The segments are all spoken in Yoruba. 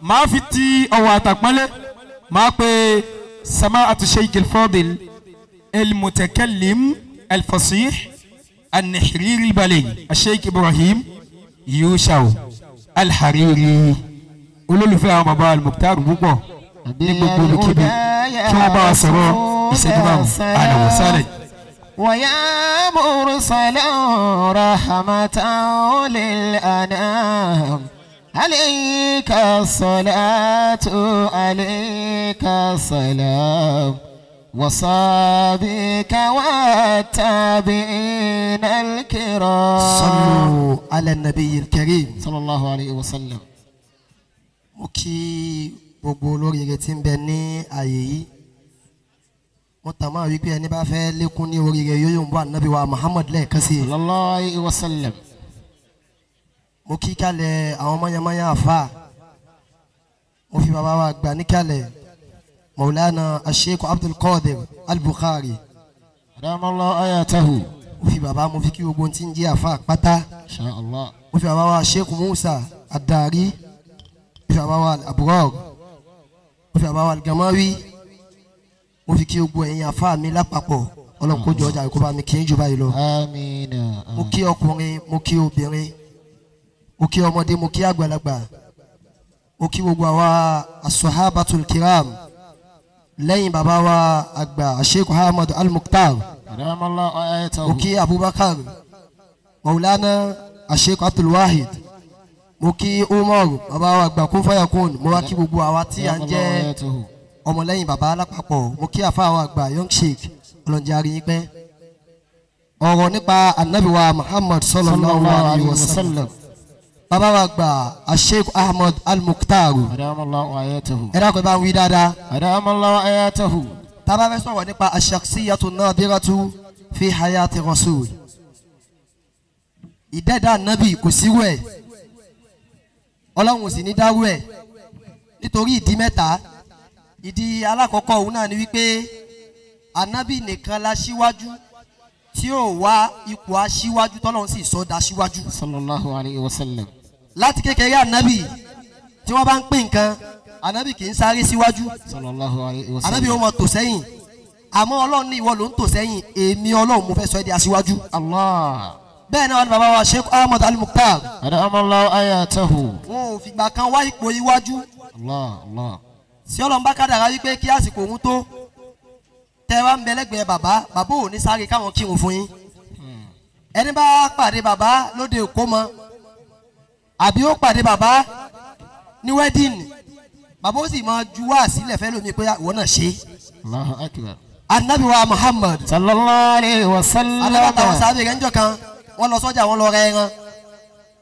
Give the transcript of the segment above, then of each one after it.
ما في تي أو أتقبله ما في سماعة الشيخ الفاضل المتكلم الفصيح النحرير البلي الشيخ إبراهيم يوشاو الحريري قولوا له فيها مبا المختار بوكو نبقوا كبير كما باصروا يسجدوا أهلا وسهلا ويا مرسلا رحمة للأنام عليك الصلاة عليك السلام وصابك والتابعين الكرام صلوا على النبي الكريم صلى الله عليه وسلم. مكي بقولوا يجتين بني أيي متما ويكي أني بافع لكوني وريجي يوم بان نبي ومحمد له كسي صلى الله عليه وسلم. مكي كله أوما يما يافا وفي بابا بني كله مولانا الشيخ عبد القادر البخاري رحم الله آياته. وفي بابا مفيكي وبنتين جي أفا بتا إن شاء الله. وفي بابا الشيخ موسى الداري وفي بابا الأبرار وفي بابا الجماوي وفيكي وبنتين أفا ملا بابو Ọlọ́run kó jọ ọjà ìkóbá mi kì í jù báyìí lọ. Àmín. Mo kí ọkùnrin, mo kí obìnrin, mo kí ọmọdé, mo kí àgbàlagbà, mo kí gbogbo àwa as-sahabatul kiram lẹ́yìn bàbá wa àgbà Sheikh Ahmad Al-Mukhtar. Rahimallahu ayatahu. Mo kí Abubakar Maulana Sheikh Abdul Wahid. Mo kí Umar bàbá wa àgbà Kun Fayakun. Mo wá kí gbogbo àwa tí à ń jẹ́ ọmọlẹ́yìn bàbá alápapọ̀. Mo kí àfa wa àgbà Young Sheikh ọlọ́njẹ́ arí pẹ́. Ọ̀rọ̀ nípa Ànábì wa Muhammad sallallahu alayhi wa sallam. Bàbá wa àgbà Sheikh Ahmad Al-Mukhtar. Rahimallahu ayatahu. Ẹ dákun bá ń wí dáadáa. Rahimallahu ayatahu. Tábà fẹ́ sọ̀rọ̀ nípa ash-shakhsiyatu nadiratu fi hayati rasul. Ìdẹ́dà Ànábì kò sírú ẹ̀. Ọlọ́run sì ní dárú ẹ̀. Nítorí ìdí mẹ́ta. Ìdí alákọ̀ọ́kọ́ òun náà ni wípé Ànábì nìkan la síwájú tí ó wá ipò aṣíwájú tọ́lọ́run sì sọ dá síwájú. Sallallahu alayhi wa sallam. Láti kékeré Ànábì tí wọ́n bá ń pín nǹkan Ànábì kì í sáré síwájú. Sallallahu alayhi wa sallam. Ànábì ó mọ tò sẹ́yìn. Àmọ́ Ọlọ́run ní ìwọ ló ń tò sẹ́yìn èmi Ọlọ́run mo fẹ́ sọ ẹ́ di aṣíwájú. Allah. Bẹ́ẹ̀ náà ni bàbá wa Sheikh Ahmad Al-Mukhtar. Rahimallahu ayatahu. Wọn ò fìgbà kan wá ipò iwájú. Allah Allah. Tí Ọlọ́run bá kádàrá wípé kí àsìkò òun tó tẹ́ wá ń bẹ lẹ́gbẹ̀ẹ́ bàbá ò ní sáré káwọn kírun fún yín. Ẹni bá pàdé bàbá lóde ìkómọ àbí ó pàdé bàbá ní wedding bàbá ó sì máa ju wá sílẹ̀ fẹ́ lómi pé ìwọ náà ṣe. Allahu akbar. Ànábì wa Muhammad sallallahu alayhi wa sallam. Ànábì àtàwọn sábẹ́ rẹ̀ ń jọ kan wọ́n lọ sọ́jà wọ́n lọ rẹ ẹran.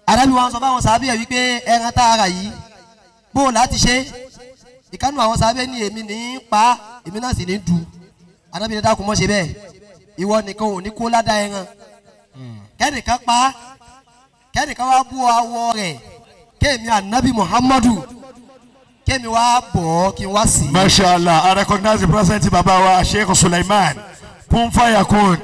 Ànábì wa sọ fáwọn sábẹ́ rẹ̀ wípé ẹran tá a rà yìí bó o láti ṣe. Ìkànnì àwọn sábẹ́ ní èmi ní pa èmi náà sì ní du. Ànábì ní dákun mọ́ ṣe bẹ́ẹ̀ ìwọ nìkan ò ní kó ládàá ẹran. Kẹ́nìkan pa kẹ́nìkan wá bú awọ rẹ̀ kéèmí Ànábì Muhammadu kéèmí wá bọ̀ kí n wá sí. Mashallah, I recognize the presence baba wa Sheikh Sulaiman Kun Fayakun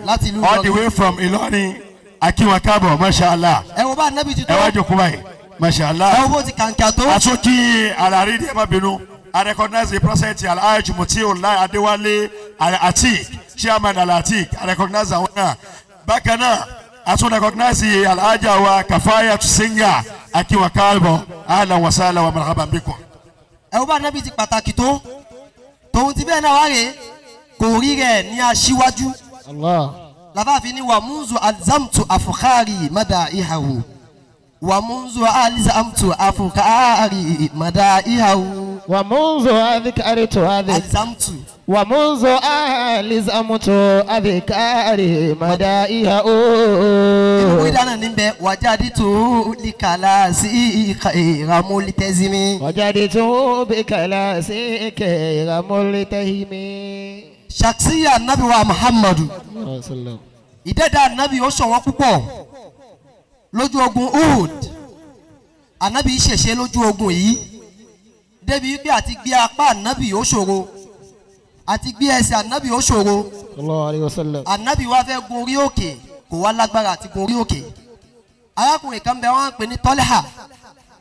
all the way from Ilorin Akiwakabo. Mashallah. Ẹ wo bá Ànábì ti tó. Ẹ wá jókòó báyìí. Mashallah. Ẹ wo bó ti kàǹkà tó. Asoki alari di ema binu. I recognize the presence Alhaji Mutiullah Adewale Atik, Chairman Al-Atik. I recognize that one. Bákan náà, I also recognize Alhaja wa Kafaya Tusinga Akiwakabo. Ahlan wa sahlan wa marhaban bikum. Ẹ wo bá Ànábì ti pàtàkì tó. Tòun ti bẹ́ẹ̀ náà wá rè kò rí rẹ̀ ní aṣíwájú. Allah. Làbáfi ni wa munzu alzamtu afukhari madaihahu. Wa munzu alzamtu afukhari madaihahu. Wa munzu adhikaritu alzamtu. Wa munzu alzamtu adhikari madaihahu. Ìlú ìdáná níbẹ̀ wajaditu likalasi khayra multazimi. Wajaditu bikalasi khayra multazimi. Shakhsiya Ànábì wa Muhammadu. Ìdẹ́dà Ànábì ó ṣọ̀wọ́n púpọ̀ lójú ogun Uhud. Ànábì ṣèṣe lójú ogun yìí débi wípé àti gbé apá Ànábì ó ṣòro àti gbé ẹsẹ̀ Ànábì ó ṣòro. Sallallahu alayhi wa sallam. Ànábì wá fẹ́ gun orí òkè kò wá lágbára àti gun orí òkè. Arákùnrin kan bẹ wọ́n ń pè ní Tọ́lẹ́hà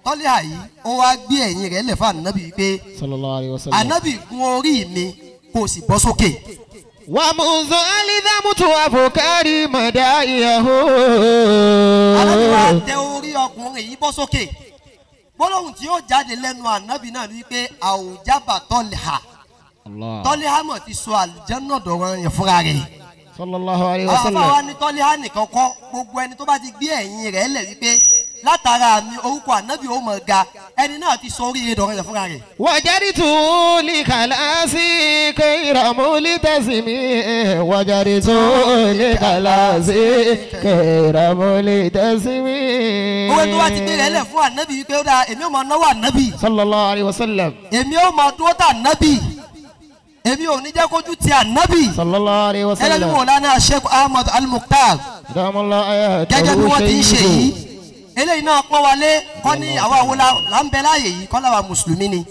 Tọ́líhà yìí ó wá gbé ẹ̀yìn rẹ̀ lẹ̀ fún ànábì wípé sallallahu alayhi wa sallam. ànábì gun orí mi kó o sì bọ́ sókè. ومنذ ألزمت أفكاري مدائيه. ànábì wa tẹ orí ọkùnrin yìí bọ́ sókè. gbólóhùn tí yóò jáde lẹ́nu ànábì náà ni wípé àwùjábà Tọ́líhà. Allah. Tọ́líhà mọ̀ ti sọ àlùjánnà dọ̀rọ̀ yẹn fúnra rẹ̀. sallallahu alayhi wa àwọn sallam. afáwa ní Tọ́líhà nìkan kọ́ gbogbo ẹni tó bá ti gbé ẹ̀yìn rẹ̀ lẹ̀ wípé látara mi orúkọ ànábì ó mọ̀ ga ẹni náà ti sọ orí dọ̀rọ̀ yẹn fúnra rẹ̀. وجرت لخلاصي غير ملتزم وجرت لخلاصي غير ملتزم. owó tó bá ti gbé rẹ̀ lẹ̀ fún ànábì wípé ó dáa èmi ò mọ̀ náwó ànábì صلى الله عليه وسلم. èmi ò mọ̀ dúró tà ànábì èmi ò ní jẹ́ kójú ti ànábì. صلى الله عليه ẹlẹ́ni وسلم. Mọ̀lánà Sheikh Ahmad Al-Mukhtar دام الله gẹ́gẹ́ bí wọ́n ti ń ṣe yìí آياته. eléyìí náà pọ́n wálé kọ́ ní àwọn àwọn là ń bẹ láàyè yìí kọ́ làwa mùsùlùmí ni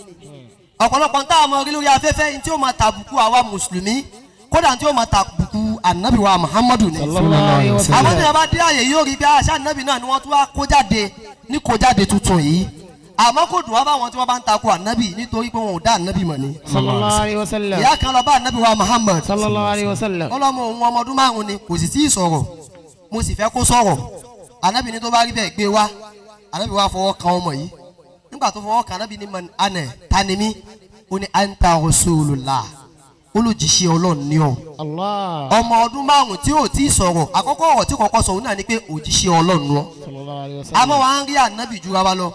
ọ̀pọ̀lọpọ̀ tá a mọ orí lórí afẹ́fẹ́ ní tí ó máa tàbùkù àwa mùsùlùmí kódà tí ó máa tàbùkù ànábì wa Muhammadu ni. صلى الله عليه àwọn وسلم. tí a bá dé àyè yóò rí bí àṣà ànábì náà ni wọ́n tún wá kó jáde ní kó jáde tuntun yìí àmọ́ kò dùn wá báwọn tí wọ́n bá ń takò ànábì nítorí pé wọn ò dá ànábì mọ̀ ni. صلى الله عليه وسلم. ìyá kan lọ bá ànábì wa Muhammad صلى الله عليه وسلم. ọlọ́mọ òun ọmọ ọdún márùn ni kò sì tí ì sọ̀rọ̀ mo sì fẹ́ kó sọ̀rọ̀ ànábì ní tó bá rí bẹ́ẹ̀ gbé wá ànábì wa fọwọ́ kan ọmọ yìí nígbà tó fọwọ́ kan ànábì ní man ana tanimi ó ní anta rasulullah olùjíṣẹ́ Ọlọ́run ni ọ́ الله. ọmọ ọdún márùn tí ò tí ì sọ̀rọ̀ àkọ́kọ́ ọ̀rọ̀ tí kọ́kọ́ sọ òun náà ni pé òjíṣẹ́ Ọlọ́run lọ صلى الله عليه àmọ́ وسلم. wa ń rí ànábì jura wa lọ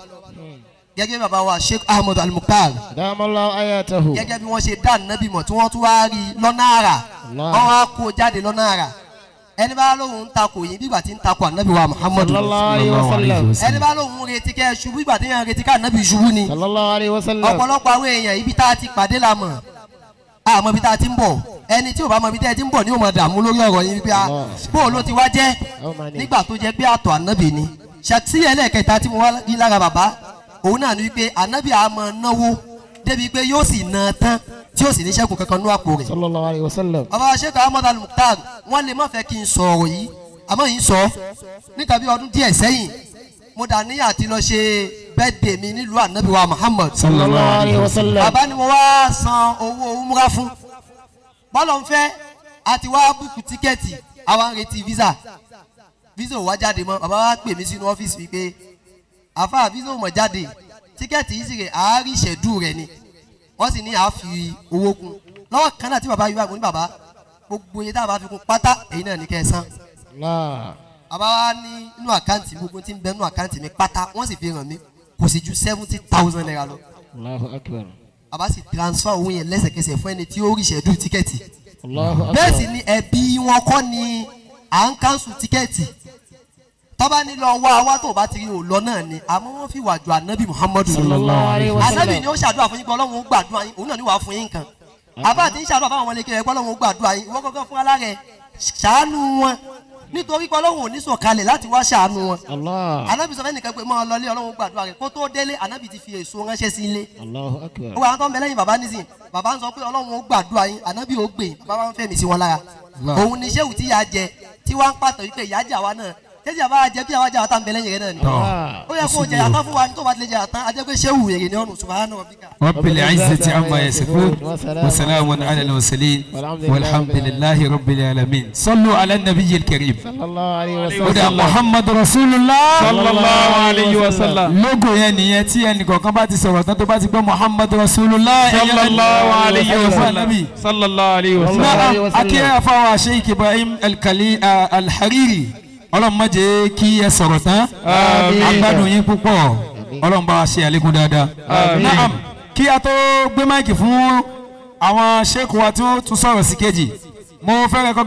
gẹ́gẹ́ bí bàbá wa Sheikh Ahmad Al-Mukhtar دام الله آياته. gẹ́gẹ́ bí wọ́n ṣe dá ànábì mọ̀ tí wọ́n tún wá rí lọ́nà àrà Allah. wọ́n wá kó jáde lọ́nà àrà ẹni bá lóhùn ń takò yín bí ìgbà tí ń takò ànábì wa Muhammadu صلى الله عليه وسلم. ẹni bá lóhùn ń retí kẹ́ ṣubú ìgbà tí yẹn ń retí ká ànábì ṣubú ni صلى الله عليه وسلم. ọ̀pọ̀lọpọ̀ àwọn èèyàn ibi tá a ti pàdé la mọ̀ àmọ́ ibi tá a ti ń bọ̀ ẹni tí ò bá mọ ibi tá a ti ń bọ̀ ni ó mọ dààmú lórí ọ̀rọ̀ yín wípé bóò ló ti wá jẹ́ nígbà tó jẹ́ pé àtọ̀ ànábì ni ṣàtìsí ẹlẹ́ẹ̀kẹta tí mo wá rí lára bàbá òun náà ni wípé ànábì á máa náwó débi pé yóò sì ná tán tí yóò sì ní ṣẹ́kù kankan ní àpò rẹ̀. صلى الله عليه وسلم. bàbá Sheikh Ahmad Al-Mukhtar wọ́n lè má fẹ́ kí n sọ̀rọ̀ yìí àmọ́ yìí sọ níta bí ọdún díẹ̀ sẹ́yìn mo dà níyà àti lọ ṣe birthday mi nílùú ànábì wa Muhammad. صلى الله عليه وسلم. bàbá ni mo wá san owó umra fún bọ́lọ̀ ń fẹ́ àti wá búùkù tíkẹ́ẹ̀tì àwa ń retí visa ò wá jáde mọ́ bàbá wa pè mí sínú ọ́fíìsì wípé àfa visa ò mọ̀ jáde tíkẹ́ẹ̀tì yìí sì rè àárí ìṣẹ̀dú rẹ̀ ni wọ́n sì ní àá fi owó kún lọ́wọ́ kan náà tí bàbá yìí wà ní bàbá gbogbo iye tá a bá fi kún pátá èyí náà ní kẹ́ ẹ san الله. bàbá wa ní inú àkáǹtì gbogbo tí ń bẹ nínú àkáǹtì mi pátá wọ́n sì fi hàn mí kò sì ju 70,000 naira lọ الله أكبر. bàbá sì transfer owó yẹn lẹ́sẹ̀kẹsẹ̀ fún ẹni tí ó rí ìṣẹ́dú tíkẹ́ẹ̀tì الله أكبر. bẹ́ẹ̀ sì ni ẹbí wọn kọ́ ni à ń kánṣu tíkẹ́ẹ̀tì tọ́ba ní lọ wá wá tó bá ti rí ò lọ náà ni àmọ́ wọ́n fi wà ju ànábì Muhammadu صلى الله عليه ànábì ni وسلم. ó ṣàdúrà fún yín pé Ọlọ́run ó gbàdúrà yín òun náà ni wàá fún yín nǹkan àbá àti ń ṣàdúrà fáwọn ọmọlẹ́kẹ́ rẹ̀ pé Ọlọ́run ó gbàdúrà yín ìwọ́n kankan fún alárẹ̀ ṣàánú wọn nítorí pé Ọlọ́run ò ní sọ̀kalẹ̀ láti wá ṣàánú wọn الله. ànábì sọ fẹ́ nìkan pé máa lọlé Ọlọ́run ó gbàdúrà rẹ̀ kó tó délé ànábì ti fi èso ránṣẹ́ sí ilé الله أكبر. ó wà á tán bẹ lẹ́yìn bàbá nísìn bàbá ń sọ pé Ọlọ́run ó gbàdúrà yín ànábì ó gbè bàbá wa ń fẹ́mi sí wọn lára òun ni sẹ́wù tí yà jẹ tí wọ́n ń pàtó wípé ìyá jà wa náà tẹ́sí àbá jẹ bí àwa jà wa tá ń bẹ lẹ́yìn rẹ̀ náà ni ó yẹ kó jẹ yàtọ̀ fún wa ní tó bá tilẹ̀ jẹ yàtọ̀ ajẹ́ pé sẹ́wù èrè ni ọ̀nà subhana rabbika. رب العزة عما يصفون وسلام على المرسلين والحمد لله رب العالمين صلوا على النبي الكريم صلى الله عليه ودا وسلم. محمد رسول الله صلى الله عليه وسلم. lógo yẹn nìyẹn tí ẹnìkọ̀ọ̀kan bá ti sọ̀rọ̀ tán tó bá ti gbọ́ Muhammad Rasulullah صلى الله عليه وسلم. وسلم. صلى الله عليه وسلم. الله. náà akíyà fáwọn Sheikh Ibrahim Al-Hariri ọlọ́run má jẹ́ kí ẹ sọ̀rọ̀ tán Àmín. agbádùn yín púpọ̀ ọlọ́run bá wa ṣe àlékún dáadáa. Àmín. Naam, kí a tó gbé máìkì fún àwọn sheikh wa tí wọ́n tún sọ̀rọ̀ sí kejì mo fẹ́ rẹ́kọ́.